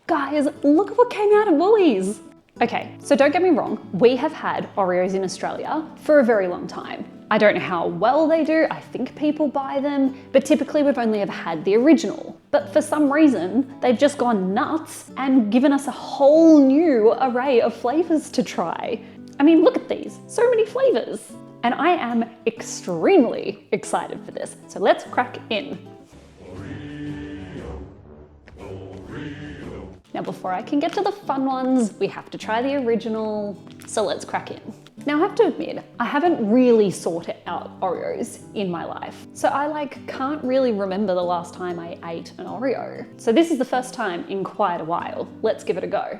Guys, look at what came out of Woolies. Okay, so don't get me wrong, we have had Oreos in Australia for a very long time. I don't know how well they do, I think people buy them, but typically we've only ever had the original. But for some reason, they've just gone nuts and given us a whole new array of flavours to try. I mean, look at these, so many flavours. And I am extremely excited for this. So let's crack in. Now, before I can get to the fun ones, we have to try the original. So let's crack in. Now, I have to admit, I haven't really sorted out Oreos in my life. So I can't really remember the last time I ate an Oreo. So this is the first time in quite a while. Let's give it a go.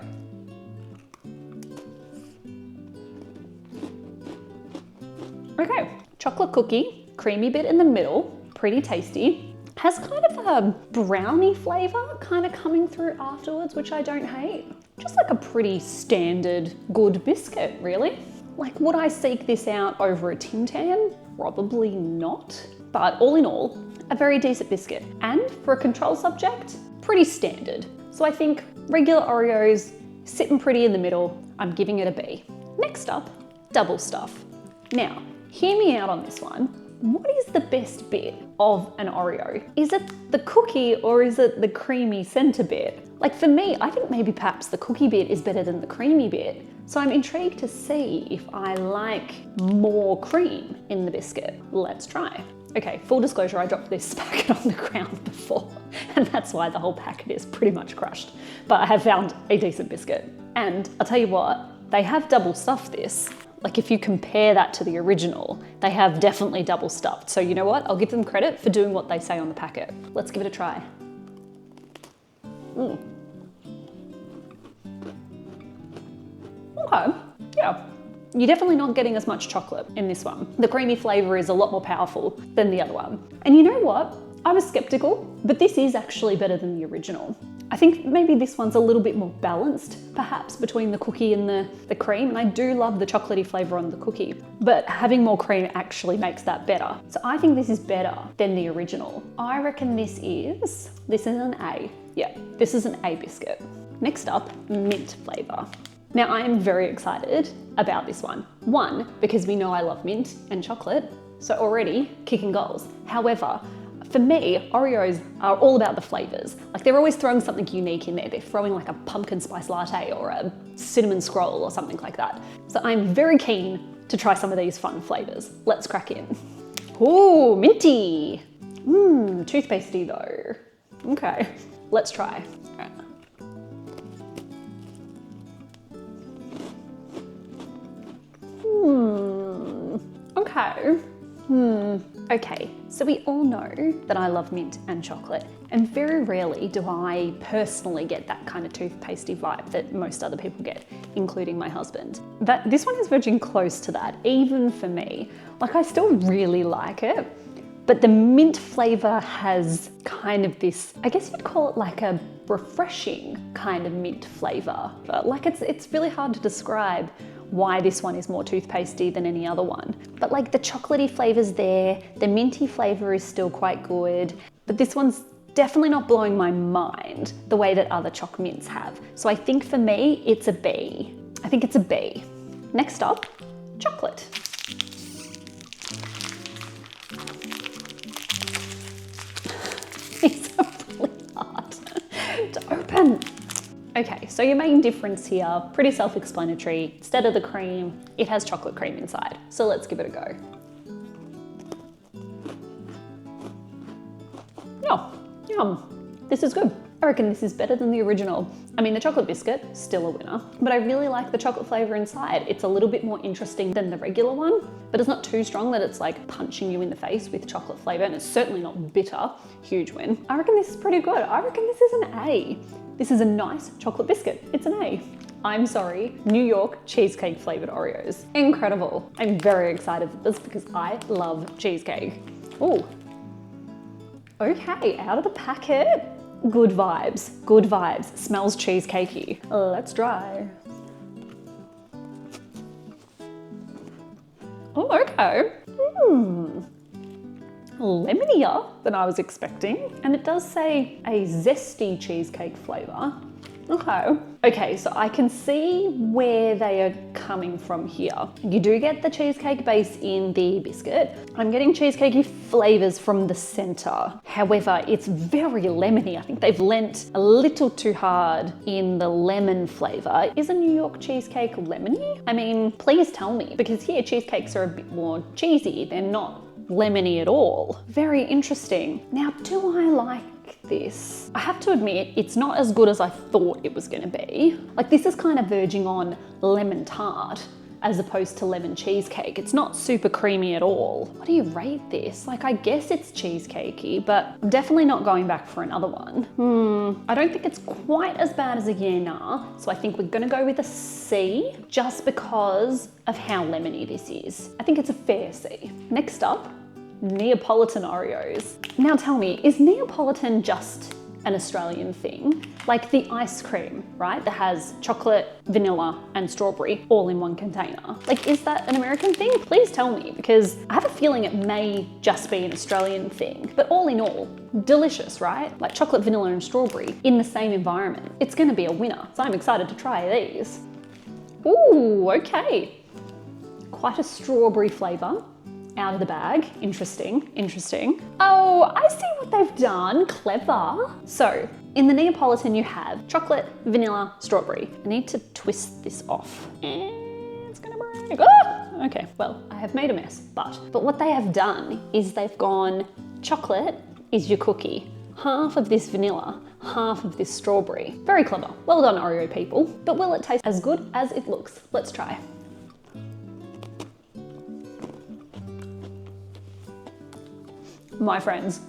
Okay, chocolate cookie, creamy bit in the middle, pretty tasty. Has kind of a brownie flavour kind of coming through afterwards, which I don't hate. Just like a pretty standard good biscuit, really. Like, would I seek this out over a Tim Tam? Probably not. But all in all, a very decent biscuit. And for a control subject, pretty standard. So I think regular Oreos, sitting pretty in the middle, I'm giving it a B. Next up, double stuff. Now, hear me out on this one. What is the best bit of an Oreo? Is it the cookie or is it the creamy center bit? Like for me, I think maybe perhaps the cookie bit is better than the creamy bit. So I'm intrigued to see if I like more cream in the biscuit. Let's try. Okay, full disclosure, I dropped this packet on the ground before, and that's why the whole packet is pretty much crushed. But I have found a decent biscuit. And I'll tell you what, they have double stuffed this. Like if you compare that to the original, they have definitely double stuffed. So you know what? I'll give them credit for doing what they say on the packet. Let's give it a try. Okay, yeah. You're definitely not getting as much chocolate in this one. The creamy flavour is a lot more powerful than the other one. And you know what? I was skeptical, but this is actually better than the original. I think maybe this one's a little bit more balanced, perhaps, between the cookie and the cream, and I do love the chocolatey flavour on the cookie, but having more cream actually makes that better. So I think this is better than the original. I reckon this is an A. Yeah, this is an A biscuit. Next up, mint flavour. Now I am very excited about this one. One, because we know I love mint and chocolate, so already kicking goals. However, for me, Oreos are all about the flavours. Like they're always throwing something unique in there. They're throwing like a pumpkin spice latte or a cinnamon scroll or something like that. So I'm very keen to try some of these fun flavours. Let's crack in. Ooh, minty. Toothpastey though. Okay, let's try. All right. Okay. Okay, so we all know that I love mint and chocolate, and very rarely do I personally get that kind of toothpastey vibe that most other people get, including my husband. But this one is verging close to that, even for me. Like I still really like it, but the mint flavour has kind of this, I guess you'd call it like a refreshing kind of mint flavour. Like it's really hard to describe why this one is more toothpastey than any other one. But like the chocolatey flavour's there, the minty flavour is still quite good, but this one's definitely not blowing my mind the way that other choc mints have. So I think for me, it's a B. I think it's a B. Next up, chocolate. These are really hard to open. Okay, so your main difference here, pretty self-explanatory. Instead of the cream, it has chocolate cream inside. So let's give it a go. Oh, yum. This is good. I reckon this is better than the original. I mean, the chocolate biscuit, still a winner, but I really like the chocolate flavour inside. It's a little bit more interesting than the regular one, but it's not too strong that it's like punching you in the face with chocolate flavour, and it's certainly not bitter. Huge win. I reckon this is pretty good. I reckon this is an A. This is a nice chocolate biscuit. It's an A. I'm sorry, New York cheesecake flavoured Oreos. Incredible. I'm very excited for this because I love cheesecake. Oh, okay, out of the packet. Good vibes, good vibes. Smells cheesecakey. Let's try. Oh, okay. Lemonier than I was expecting. And it does say a zesty cheesecake flavour. Okay. Okay, so I can see where they are coming from here. You do get the cheesecake base in the biscuit. I'm getting cheesecakey flavours from the centre. However, it's very lemony. I think they've lent a little too hard in the lemon flavour. Is a New York cheesecake lemony? I mean, please tell me, because here cheesecakes are a bit more cheesy. They're not lemony at all. Very interesting. Now, do I like this? I have to admit, it's not as good as I thought it was gonna be. Like, this is kind of verging on lemon tart as opposed to lemon cheesecake. It's not super creamy at all. What do you rate this? Like, I guess it's cheesecakey, but I'm definitely not going back for another one. I don't think it's quite as bad as a yeah nah, so I think we're gonna go with a C just because of how lemony this is. I think it's a fair C. Next up, Neapolitan Oreos. Now tell me, is Neapolitan just an Australian thing? Like the ice cream, right? That has chocolate, vanilla, and strawberry all in one container. Like, is that an American thing? Please tell me, because I have a feeling it may just be an Australian thing. But all in all, delicious, right? Like chocolate, vanilla, and strawberry in the same environment. It's gonna be a winner. So I'm excited to try these. Ooh, okay. Quite a strawberry flavor. Out of the bag. Interesting, interesting. Oh, I see what they've done. Clever. So, in the Neapolitan you have chocolate, vanilla, strawberry. I need to twist this off. It's gonna break. Ah! Okay, well, I have made a mess, but what they have done is they've gone, chocolate is your cookie. Half of this vanilla, half of this strawberry. Very clever. Well done, Oreo people. But will it taste as good as it looks? Let's try. My friends,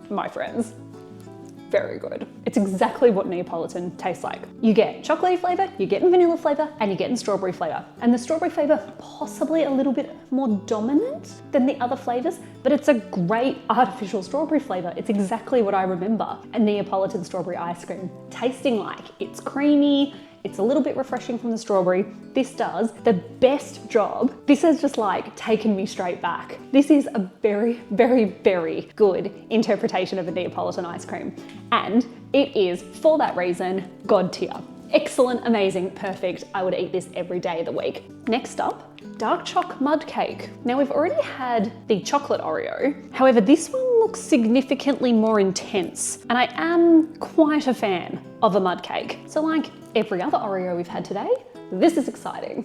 very good. It's exactly what Neapolitan tastes like. You get chocolatey flavour, you get vanilla flavour, and you get strawberry flavour. And the strawberry flavour possibly a little bit more dominant than the other flavours, but it's a great artificial strawberry flavour. It's exactly what I remember a Neapolitan strawberry ice cream tasting like. It's creamy, it's a little bit refreshing from the strawberry. This does the best job. This has just like taken me straight back. This is a very, very, very good interpretation of a Neapolitan ice cream. And it is, for that reason, God tier. Excellent, amazing, perfect. I would eat this every day of the week. Next up, dark choc mud cake. Now we've already had the chocolate Oreo. However, this one looks significantly more intense and I am quite a fan of a mud cake. So like every other Oreo we've had today, this is exciting.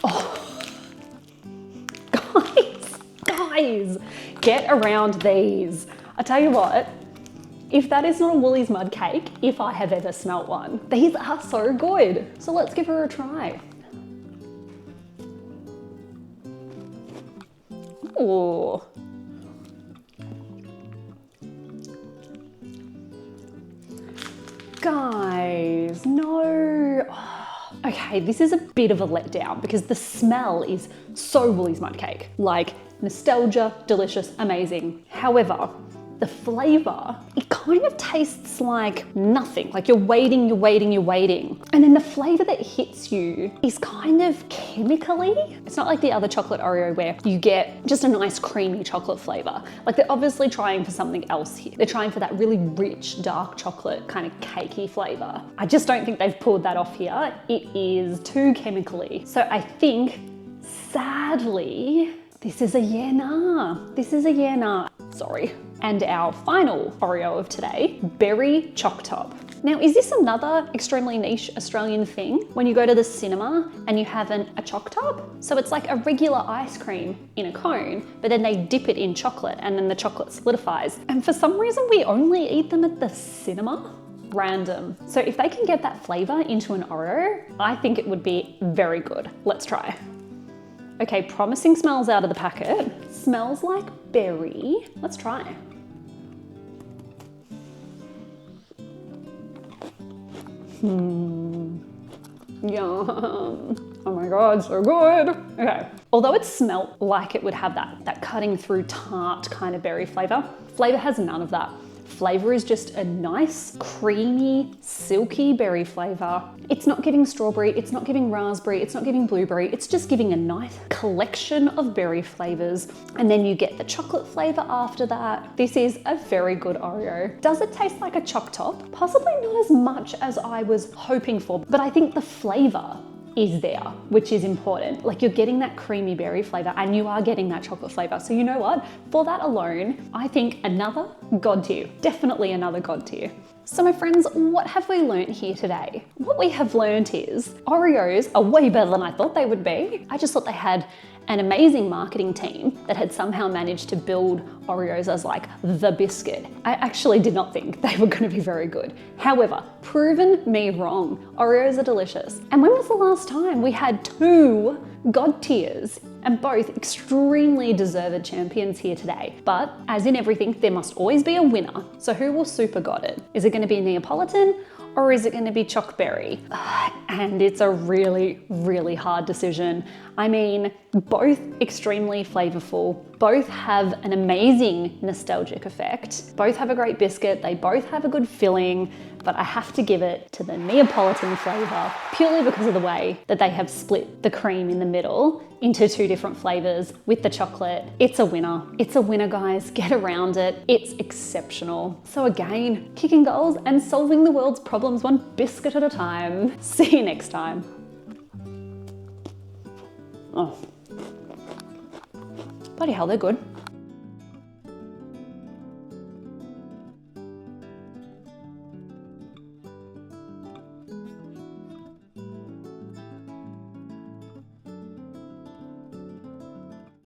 Oh, guys, get around these. I tell you what, if that is not a Woolies mud cake, if I have ever smelt one, these are so good. So let's give her a try. Ooh. Guys, no. Oh, okay, this is a bit of a letdown because the smell is so Woolies mud cake. Like nostalgia, delicious, amazing. However, the flavour, it kind of tastes like nothing. Like you're waiting. And then the flavour that hits you is kind of chemically. It's not like the other chocolate Oreo where you get just a nice creamy chocolate flavour. Like they're obviously trying for something else here. They're trying for that really rich, dark chocolate kind of cakey flavour. I just don't think they've pulled that off here. It is too chemically. So I think, sadly, this is a yeah nah. This is a yeah nah. Sorry. And our final Oreo of today, berry choc top. Now, is this another extremely niche Australian thing? When you go to the cinema and you have a choc top? So it's like a regular ice cream in a cone, but then they dip it in chocolate and then the chocolate solidifies. And for some reason, we only eat them at the cinema. Random. So if they can get that flavour into an Oreo, I think it would be very good. Let's try. Okay, promising smells out of the packet. Smells like berry. Let's try. Yum. Oh my God, so good. Okay. Although it smelt like it would have that cutting through tart kind of berry flavor, flavor has none of that. Flavor is just a nice, creamy, silky berry flavor. It's not giving strawberry, it's not giving raspberry, it's not giving blueberry. It's just giving a nice collection of berry flavors. And then you get the chocolate flavor after that. This is a very good Oreo. Does it taste like a choc top? Possibly not as much as I was hoping for, but I think the flavor is there, which is important. Like, you're getting that creamy berry flavor and you are getting that chocolate flavor. So you know what? For that alone, I think another God tier. Definitely another God tier. So my friends, what have we learnt here today? What we have learnt is Oreos are way better than I thought they would be. I just thought they had an amazing marketing team that had somehow managed to build Oreos as like the biscuit. I actually did not think they were going to be very good. However, proven me wrong. Oreos are delicious. And when was the last time we had two God tiers? And both extremely deserved champions here today. But as in everything, there must always be a winner. So who will super God it? Is it going to be Neapolitan or is it going to be choc berry? And it's a really, really hard decision. I mean, both extremely flavorful, both have an amazing nostalgic effect, both have a great biscuit, they both have a good filling, but I have to give it to the Neapolitan flavor purely because of the way that they have split the cream in the middle into two different flavors with the chocolate. It's a winner. It's a winner, guys. Get around it. It's exceptional. So again, kicking goals and solving the world's problems one biscuit at a time. See you next time. Oh. Bloody hell, they're good.